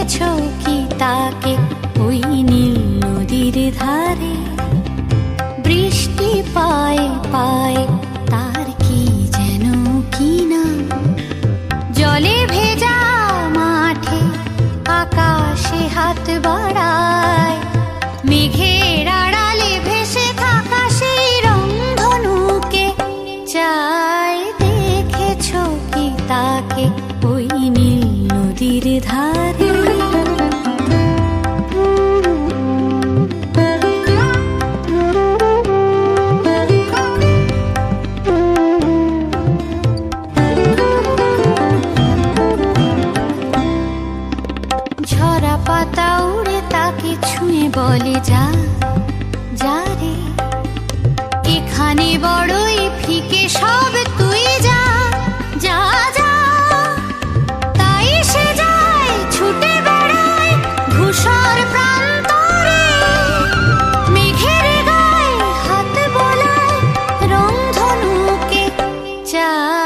দেখেছো কি তাকে ওই নীল নদীর ধারে? বৃষ্টি পায়ে পায়ে তার কি যেন কি নাম। জলে ভেজা মাঠে আকাশে হাত বাড়ায়, মেঘের আড়ালে ভেসে থাকা সেই রংধনুকে চাই। দেখেছো কি তাকে ওই নীল নদীর ধারে? ঝরা পাতা উড়ে তাকে ছুঁয়ে বলে যা যা রে, এখানে বড়ই ফিকে সব, তুই যা যা যা। তাই সে যায় ছুটে বেড়ায় ধূসর প্রান্তরে, মেঘের গায়ে হাত বোলায় রংধনুকে চায়।